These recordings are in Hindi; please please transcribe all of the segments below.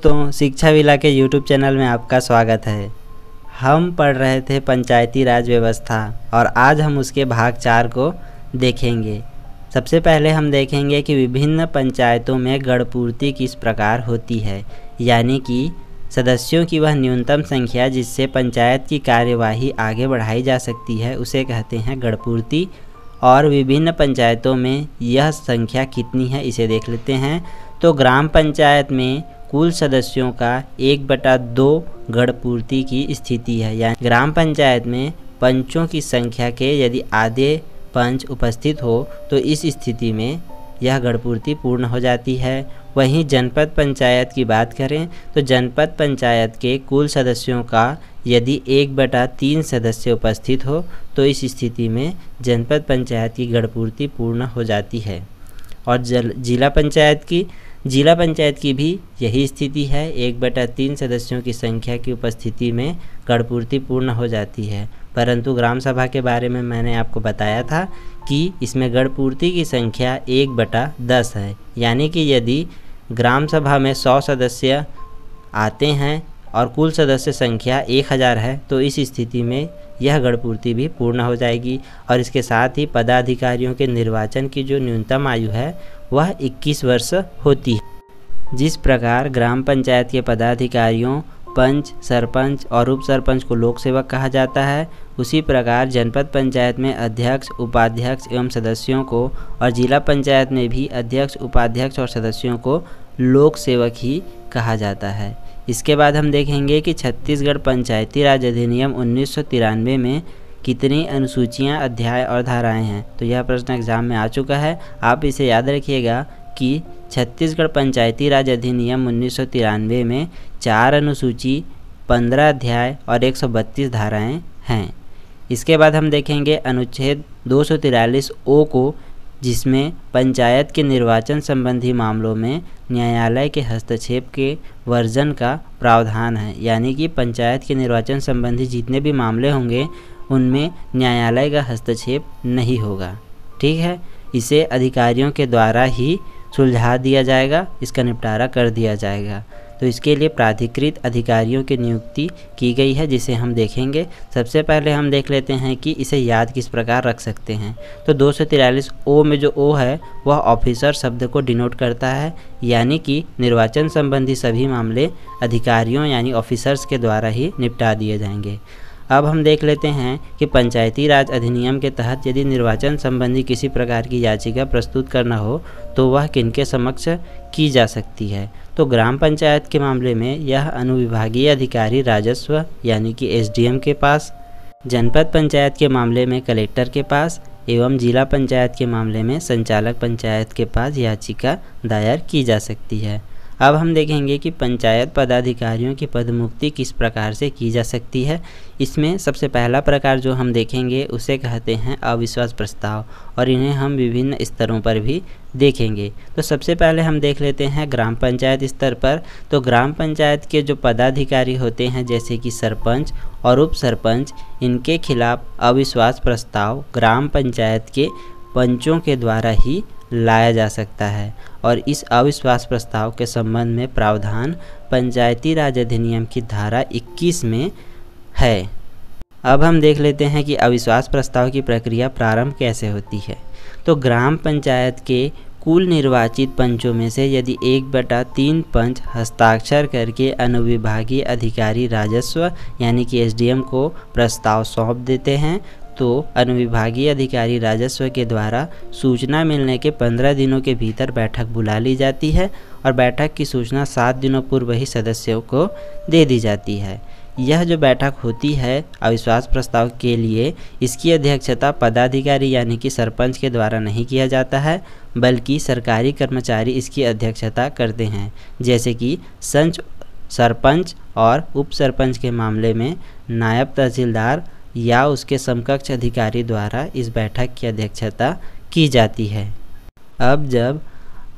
दोस्तों, शिक्षा विला के YouTube चैनल में आपका स्वागत है। हम पढ़ रहे थे पंचायती राज व्यवस्था और आज हम उसके भाग 4 को देखेंगे। सबसे पहले हम देखेंगे कि विभिन्न पंचायतों में गणपूर्ति किस प्रकार होती है, यानी कि सदस्यों की वह न्यूनतम संख्या जिससे पंचायत की कार्यवाही आगे बढ़ाई जा सकती है उसे कहते हैं गणपूर्ति। और विभिन्न पंचायतों में यह संख्या कितनी है इसे देख लेते हैं। तो ग्राम पंचायत में कुल सदस्यों का 1/2 गणपूर्ति की स्थिति है, यानी ग्राम पंचायत में पंचों की संख्या के यदि आधे पंच उपस्थित हो तो इस स्थिति में यह गणपूर्ति पूर्ण हो जाती है। वहीं जनपद पंचायत की बात करें तो जनपद पंचायत के कुल सदस्यों का यदि 1/3 सदस्य उपस्थित हो तो इस स्थिति में जनपद पंचायत की गणपूर्ति पूर्ण हो जाती है। और जिला पंचायत की भी यही स्थिति है, 1/3 सदस्यों की संख्या की उपस्थिति में गणपूर्ति पूर्ण हो जाती है। परंतु ग्राम सभा के बारे में मैंने आपको बताया था कि इसमें गणपूर्ति की संख्या 1/10 है, यानी कि यदि ग्राम सभा में 100 सदस्य आते हैं और कुल सदस्य संख्या 1000 है तो इस स्थिति में यह गणपूर्ति भी पूर्ण हो जाएगी। और इसके साथ ही पदाधिकारियों के निर्वाचन की जो न्यूनतम आयु है वह 21 वर्ष होती है। जिस प्रकार ग्राम पंचायत के पदाधिकारियों, पंच, सरपंच और उप सरपंच को लोक सेवक कहा जाता है, उसी प्रकार जनपद पंचायत में अध्यक्ष, उपाध्यक्ष एवं सदस्यों को और जिला पंचायत में भी अध्यक्ष, उपाध्यक्ष और सदस्यों को लोक सेवक ही कहा जाता है। इसके बाद हम देखेंगे कि छत्तीसगढ़ पंचायती राज अधिनियम 1993 में कितनी अनुसूचियां, अध्याय और धाराएं हैं। तो यह प्रश्न एग्जाम में आ चुका है। आप इसे याद रखिएगा कि छत्तीसगढ़ पंचायती राज अधिनियम 1993 में 4 अनुसूची, 15 अध्याय और 132 धाराएं हैं। इसके बाद हम देखेंगे अनुच्छेद 243 ओ को, जिसमें पंचायत के निर्वाचन संबंधी मामलों में न्यायालय के हस्तक्षेप के वर्जन का प्रावधान है, यानी कि पंचायत के निर्वाचन संबंधी जितने भी मामले होंगे उनमें न्यायालय का हस्तक्षेप नहीं होगा। ठीक है, इसे अधिकारियों के द्वारा ही सुलझा दिया जाएगा, इसका निपटारा कर दिया जाएगा। तो इसके लिए प्राधिकृत अधिकारियों की नियुक्ति की गई है, जिसे हम देखेंगे। सबसे पहले हम देख लेते हैं कि इसे याद किस प्रकार रख सकते हैं। तो 243 ओ में जो ओ है वह ऑफिसर शब्द को डिनोट करता है, यानी कि निर्वाचन संबंधी सभी मामले अधिकारियों यानी ऑफिसर्स के द्वारा ही निपटा दिए जाएंगे। अब हम देख लेते हैं कि पंचायती राज अधिनियम के तहत यदि निर्वाचन संबंधी किसी प्रकार की याचिका प्रस्तुत करना हो तो वह किनके समक्ष की जा सकती है। तो ग्राम पंचायत के मामले में यह अनुविभागीय अधिकारी राजस्व यानी कि SDM के पास, जनपद पंचायत के मामले में कलेक्टर के पास एवं जिला पंचायत के मामले में संचालक पंचायत के पास याचिका दायर की जा सकती है। अब हम देखेंगे कि पंचायत पदाधिकारियों की पदमुक्ति किस प्रकार से की जा सकती है। इसमें सबसे पहला प्रकार जो हम देखेंगे उसे कहते हैं अविश्वास प्रस्ताव, और इन्हें हम विभिन्न स्तरों पर भी देखेंगे। तो सबसे पहले हम देख लेते हैं ग्राम पंचायत स्तर पर। तो ग्राम पंचायत के जो पदाधिकारी होते हैं जैसे कि सरपंच और उप सरपंच, इनके खिलाफ अविश्वास प्रस्ताव ग्राम पंचायत के पंचों के द्वारा ही लाया जा सकता है। और इस अविश्वास प्रस्ताव के संबंध में प्रावधान पंचायती राज अधिनियम की धारा 21 में है। अब हम देख लेते हैं कि अविश्वास प्रस्ताव की प्रक्रिया प्रारंभ कैसे होती है। तो ग्राम पंचायत के कुल निर्वाचित पंचों में से यदि 1/3 पंच हस्ताक्षर करके अनुविभागीय अधिकारी राजस्व यानी कि SDM को प्रस्ताव सौंप देते हैं तो अनुविभागीय अधिकारी राजस्व के द्वारा सूचना मिलने के 15 दिनों के भीतर बैठक बुला ली जाती है और बैठक की सूचना 7 दिनों पूर्व ही सदस्यों को दे दी जाती है। यह जो बैठक होती है अविश्वास प्रस्ताव के लिए, इसकी अध्यक्षता पदाधिकारी यानी कि सरपंच के द्वारा नहीं किया जाता है, बल्कि सरकारी कर्मचारी इसकी अध्यक्षता करते हैं। जैसे कि सरपंच और उप सरपंच के मामले में नायब तहसीलदार या उसके समकक्ष अधिकारी द्वारा इस बैठक की अध्यक्षता की जाती है। अब जब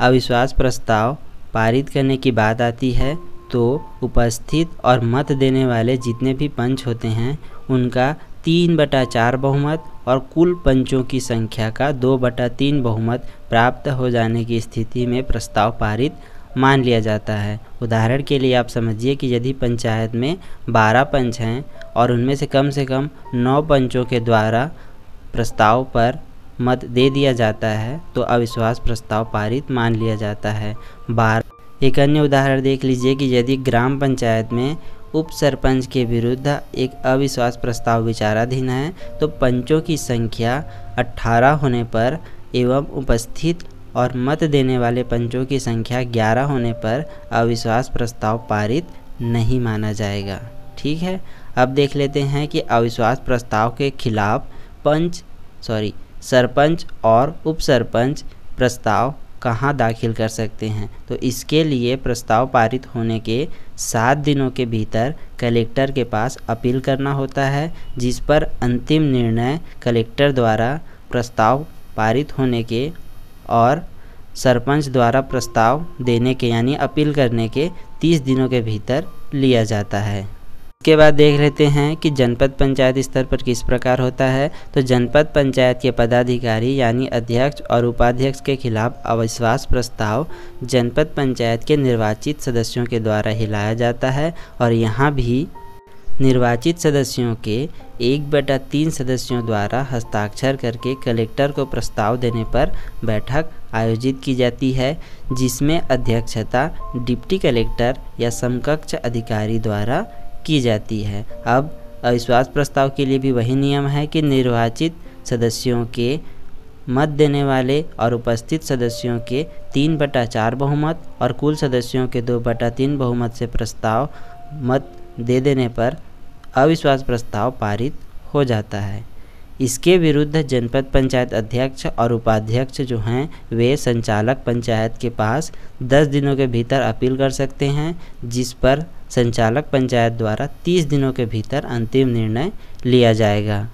अविश्वास प्रस्ताव पारित करने की बात आती है तो उपस्थित और मत देने वाले जितने भी पंच होते हैं उनका 3/4 बहुमत और कुल पंचों की संख्या का 2/3 बहुमत प्राप्त हो जाने की स्थिति में प्रस्ताव पारित मान लिया जाता है। उदाहरण के लिए आप समझिए कि यदि पंचायत में 12 पंच हैं और उनमें से कम 9 पंचों के द्वारा प्रस्ताव पर मत दे दिया जाता है तो अविश्वास प्रस्ताव पारित मान लिया जाता है। एक अन्य उदाहरण देख लीजिए कि यदि ग्राम पंचायत में उप सरपंच के विरुद्ध एक अविश्वास प्रस्ताव विचाराधीन है तो पंचों की संख्या 18 होने पर एवं उपस्थित और मत देने वाले पंचों की संख्या 11 होने पर अविश्वास प्रस्ताव पारित नहीं माना जाएगा। ठीक है, अब देख लेते हैं कि अविश्वास प्रस्ताव के खिलाफ सरपंच और उप सरपंच प्रस्ताव कहाँ दाखिल कर सकते हैं। तो इसके लिए प्रस्ताव पारित होने के 7 दिनों के भीतर कलेक्टर के पास अपील करना होता है, जिस पर अंतिम निर्णय कलेक्टर द्वारा प्रस्ताव पारित होने के और सरपंच द्वारा प्रस्ताव देने के यानी अपील करने के 30 दिनों के भीतर लिया जाता है। इसके बाद देख लेते हैं कि जनपद पंचायत स्तर पर किस प्रकार होता है। तो जनपद पंचायत के पदाधिकारी यानी अध्यक्ष और उपाध्यक्ष के खिलाफ अविश्वास प्रस्ताव जनपद पंचायत के निर्वाचित सदस्यों के द्वारा ही लाया जाता है और यहाँ भी निर्वाचित सदस्यों के 1/3 सदस्यों द्वारा हस्ताक्षर करके कलेक्टर को प्रस्ताव देने पर बैठक आयोजित की जाती है, जिसमें अध्यक्षता डिप्टी कलेक्टर या समकक्ष अधिकारी द्वारा की जाती है। अब अविश्वास प्रस्ताव के लिए भी वही नियम है कि निर्वाचित सदस्यों के मत देने वाले और उपस्थित सदस्यों के 3/4 बहुमत और कुल सदस्यों के 2/3 बहुमत से प्रस्ताव मत दे देने पर अविश्वास प्रस्ताव पारित हो जाता है। इसके विरुद्ध जनपद पंचायत अध्यक्ष और उपाध्यक्ष जो हैं वे संचालक पंचायत के पास 10 दिनों के भीतर अपील कर सकते हैं, जिस पर संचालक पंचायत द्वारा 30 दिनों के भीतर अंतिम निर्णय लिया जाएगा।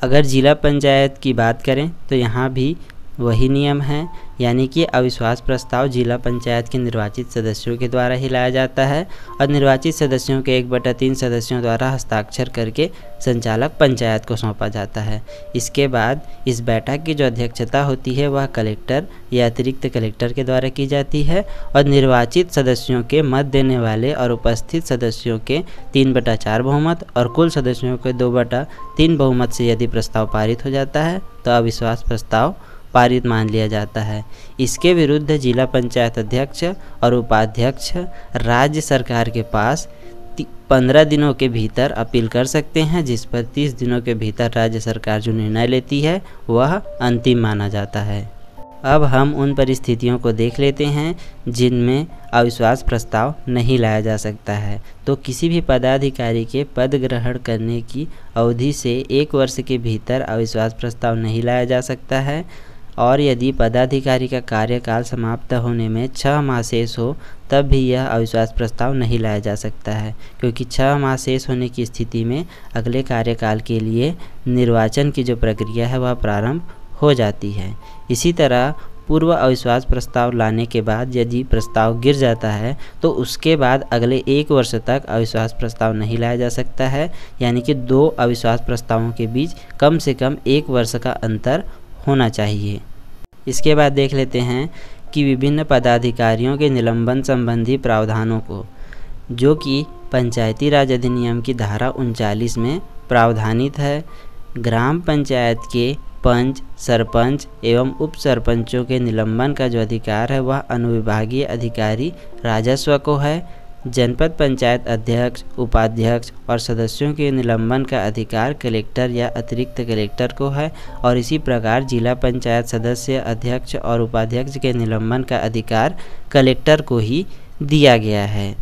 अगर जिला पंचायत की बात करें तो यहाँ भी वही नियम है, यानी कि अविश्वास प्रस्ताव जिला पंचायत के निर्वाचित सदस्यों के द्वारा ही लाया जाता है और निर्वाचित सदस्यों के 1/3 सदस्यों द्वारा हस्ताक्षर करके संचालक पंचायत को सौंपा जाता है। इसके बाद इस बैठक की जो अध्यक्षता होती है वह कलेक्टर या अतिरिक्त कलेक्टर के द्वारा की जाती है और निर्वाचित सदस्यों के मत देने वाले और उपस्थित सदस्यों के 3/4 बहुमत और कुल सदस्यों के 2/3 बहुमत से यदि प्रस्ताव पारित हो जाता है तो अविश्वास प्रस्ताव पारित मान लिया जाता है। इसके विरुद्ध जिला पंचायत अध्यक्ष और उपाध्यक्ष राज्य सरकार के पास 15 दिनों के भीतर अपील कर सकते हैं, जिस पर 30 दिनों के भीतर राज्य सरकार जो निर्णय लेती है वह अंतिम माना जाता है। अब हम उन परिस्थितियों को देख लेते हैं जिनमें अविश्वास प्रस्ताव नहीं लाया जा सकता है। तो किसी भी पदाधिकारी के पद ग्रहण करने की अवधि से 1 वर्ष के भीतर अविश्वास प्रस्ताव नहीं लाया जा सकता है और यदि पदाधिकारी का कार्यकाल समाप्त होने में 6 माह शेष हो तब भी यह अविश्वास प्रस्ताव नहीं लाया जा सकता है, क्योंकि 6 माह शेष होने की स्थिति में अगले कार्यकाल के लिए निर्वाचन की जो प्रक्रिया है वह प्रारंभ हो जाती है। इसी तरह पूर्व अविश्वास प्रस्ताव लाने के बाद यदि प्रस्ताव गिर जाता है तो उसके बाद अगले 1 वर्ष तक अविश्वास प्रस्ताव नहीं लाया जा सकता है, यानी कि 2 अविश्वास प्रस्तावों के बीच कम से कम 1 वर्ष का अंतर होना चाहिए। इसके बाद देख लेते हैं कि विभिन्न पदाधिकारियों के निलंबन संबंधी प्रावधानों को, जो कि पंचायती राज अधिनियम की धारा 39 में प्रावधानित है। ग्राम पंचायत के पंच, सरपंच एवं उप सरपंचों के निलंबन का जो अधिकार है वह अनुविभागीय अधिकारी राजस्व को है। जनपद पंचायत अध्यक्ष, उपाध्यक्ष और सदस्यों के निलंबन का अधिकार कलेक्टर या अतिरिक्त कलेक्टर को है और इसी प्रकार जिला पंचायत सदस्य, अध्यक्ष और उपाध्यक्ष के निलंबन का अधिकार कलेक्टर को ही दिया गया है।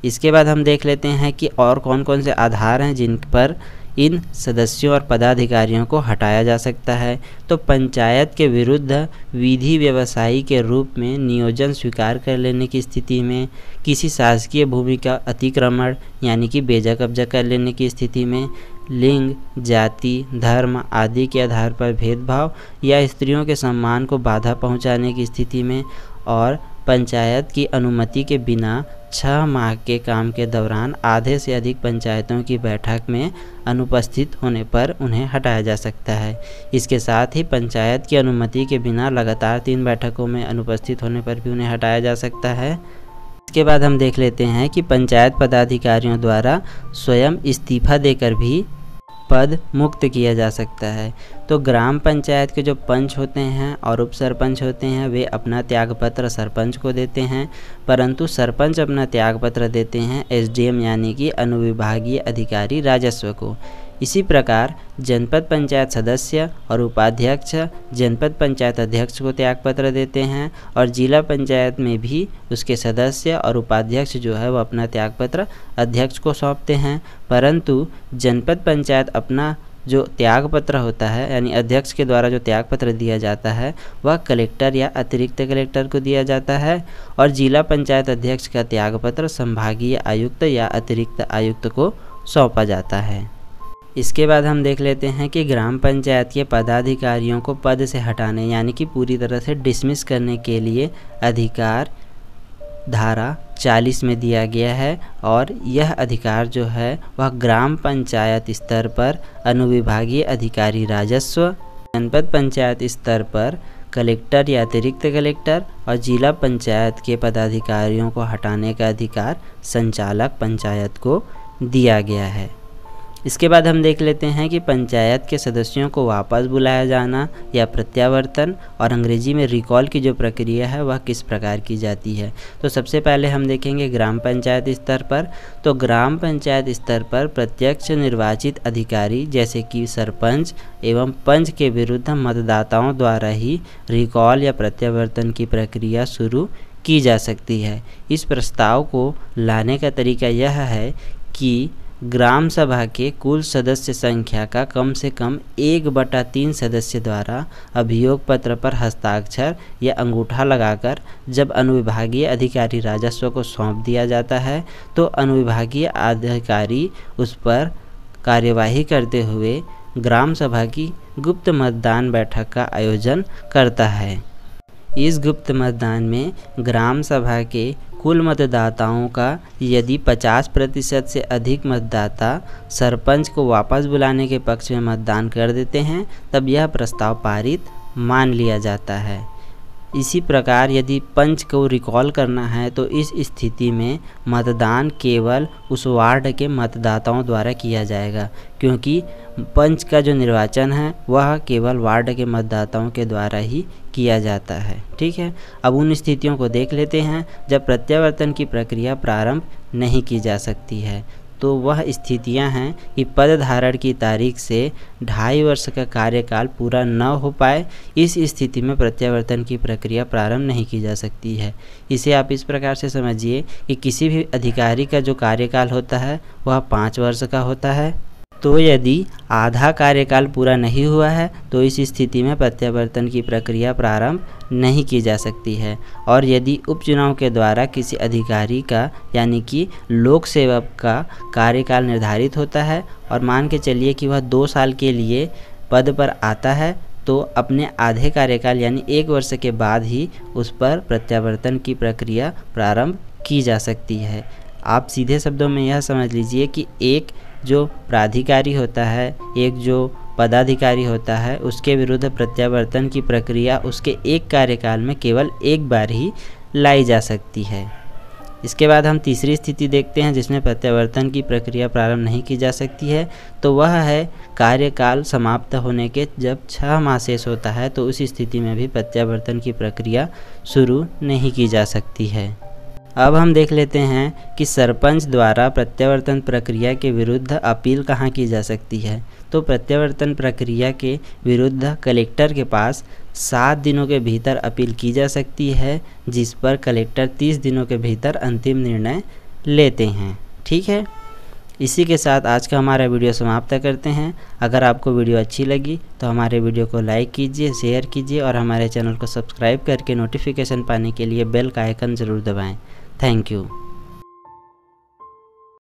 इसके बाद हम देख लेते हैं कि और कौन कौन से आधार हैं जिन पर इन सदस्यों और पदाधिकारियों को हटाया जा सकता है। तो पंचायत के विरुद्ध विधि व्यवसायी के रूप में नियोजन स्वीकार कर लेने की स्थिति में, किसी शासकीय भूमि का अतिक्रमण यानी कि बेजा कब्जा कर लेने की स्थिति में, लिंग, जाति, धर्म आदि के आधार पर भेदभाव या स्त्रियों के सम्मान को बाधा पहुंचाने की स्थिति में और पंचायत की अनुमति के बिना 6 माह के काम के दौरान आधे से अधिक पंचायतों की बैठक में अनुपस्थित होने पर उन्हें हटाया जा सकता है। इसके साथ ही पंचायत की अनुमति के बिना लगातार 3 बैठकों में अनुपस्थित होने पर भी उन्हें हटाया जा सकता है। इसके बाद हम देख लेते हैं कि पंचायत पदाधिकारियों द्वारा स्वयं इस्तीफा देकर भी पद मुक्त किया जा सकता है। तो ग्राम पंचायत के जो पंच होते हैं और उप सरपंच होते हैं वे अपना त्यागपत्र सरपंच को देते हैं, परंतु सरपंच अपना त्यागपत्र देते हैं एसडीएम यानी कि अनुविभागीय अधिकारी राजस्व को। इसी प्रकार जनपद पंचायत सदस्य और उपाध्यक्ष जनपद पंचायत अध्यक्ष को त्यागपत्र देते हैं और जिला पंचायत में भी उसके सदस्य और उपाध्यक्ष जो है वो अपना त्यागपत्र अध्यक्ष को सौंपते हैं, परंतु जनपद पंचायत अपना जो त्यागपत्र होता है यानी अध्यक्ष के द्वारा जो त्यागपत्र दिया जाता है वह कलेक्टर या अतिरिक्त कलेक्टर को दिया जाता है और जिला पंचायत अध्यक्ष का त्यागपत्र संभागीय आयुक्त या अतिरिक्त आयुक्त को सौंपा जाता है। इसके बाद हम देख लेते हैं कि ग्राम पंचायत के पदाधिकारियों को पद से हटाने यानी कि पूरी तरह से डिसमिस करने के लिए अधिकार धारा 40 में दिया गया है और यह अधिकार जो है वह ग्राम पंचायत स्तर पर अनुविभागीय अधिकारी राजस्व, जनपद पंचायत स्तर पर कलेक्टर या अतिरिक्त कलेक्टर और जिला पंचायत के पदाधिकारियों को हटाने का अधिकार संचालक पंचायत को दिया गया है। इसके बाद हम देख लेते हैं कि पंचायत के सदस्यों को वापस बुलाया जाना या प्रत्यावर्तन और अंग्रेजी में रिकॉल की जो प्रक्रिया है वह किस प्रकार की जाती है। तो सबसे पहले हम देखेंगे ग्राम पंचायत स्तर पर। तो ग्राम पंचायत स्तर पर प्रत्यक्ष निर्वाचित अधिकारी जैसे कि सरपंच एवं पंच के विरुद्ध मतदाताओं द्वारा ही रिकॉल या प्रत्यावर्तन की प्रक्रिया शुरू की जा सकती है। इस प्रस्ताव को लाने का तरीका यह है कि ग्राम सभा के कुल सदस्य संख्या का कम से कम 1/3 सदस्य द्वारा अभियोग पत्र पर हस्ताक्षर या अंगूठा लगाकर जब अनुविभागीय अधिकारी राजस्व को सौंप दिया जाता है तो अनुविभागीय अधिकारी उस पर कार्यवाही करते हुए ग्राम सभा की गुप्त मतदान बैठक का आयोजन करता है। इस गुप्त मतदान में ग्राम सभा के कुल मतदाताओं का यदि 50% से अधिक मतदाता सरपंच को वापस बुलाने के पक्ष में मतदान कर देते हैं तब यह प्रस्ताव पारित मान लिया जाता है। इसी प्रकार यदि पंच को रिकॉल करना है तो इस स्थिति में मतदान केवल उस वार्ड के मतदाताओं द्वारा किया जाएगा, क्योंकि पंच का जो निर्वाचन है वह केवल वार्ड के मतदाताओं के द्वारा ही किया जाता है। ठीक है, अब उन स्थितियों को देख लेते हैं जब प्रत्यावर्तन की प्रक्रिया प्रारंभ नहीं की जा सकती है। तो वह स्थितियां हैं कि पद धारण की तारीख से 2.5 वर्ष का कार्यकाल पूरा न हो पाए, इस स्थिति में प्रत्यावर्तन की प्रक्रिया प्रारंभ नहीं की जा सकती है। इसे आप इस प्रकार से समझिए कि किसी भी अधिकारी का जो कार्यकाल होता है वह 5 वर्ष का होता है। तो यदि आधा कार्यकाल पूरा नहीं हुआ है तो इस स्थिति में प्रत्यावर्तन की प्रक्रिया प्रारंभ नहीं की जा सकती है। और यदि उपचुनाव के द्वारा किसी अधिकारी का यानी कि लोक सेवक का कार्यकाल निर्धारित होता है और मान के चलिए कि वह 2 साल के लिए पद पर आता है तो अपने आधे कार्यकाल यानी 1 वर्ष के बाद ही उस पर प्रत्यावर्तन की प्रक्रिया प्रारंभ की जा सकती है। आप सीधे शब्दों में यह समझ लीजिए कि एक जो प्राधिकारी होता है, एक जो पदाधिकारी होता है, उसके विरुद्ध प्रत्यावर्तन की प्रक्रिया उसके एक कार्यकाल में केवल एक बार ही लाई जा सकती है। इसके बाद हम तीसरी स्थिति देखते हैं जिसमें प्रत्यावर्तन की प्रक्रिया प्रारंभ नहीं की जा सकती है। तो वह है कार्यकाल समाप्त होने के जब 6 माह शेष होता है तो उस स्थिति में भी प्रत्यावर्तन की प्रक्रिया शुरू नहीं की जा सकती है। अब हम देख लेते हैं कि सरपंच द्वारा प्रत्यावर्तन प्रक्रिया के विरुद्ध अपील कहाँ की जा सकती है। तो प्रत्यावर्तन प्रक्रिया के विरुद्ध कलेक्टर के पास 7 दिनों के भीतर अपील की जा सकती है, जिस पर कलेक्टर 30 दिनों के भीतर अंतिम निर्णय लेते हैं। ठीक है, इसी के साथ आज का हमारा वीडियो समाप्त करते हैं। अगर आपको वीडियो अच्छी लगी तो हमारे वीडियो को लाइक कीजिए, शेयर कीजिए और हमारे चैनल को सब्सक्राइब करके नोटिफिकेशन पाने के लिए बेल का आइकन ज़रूर दबाएं। Thank you.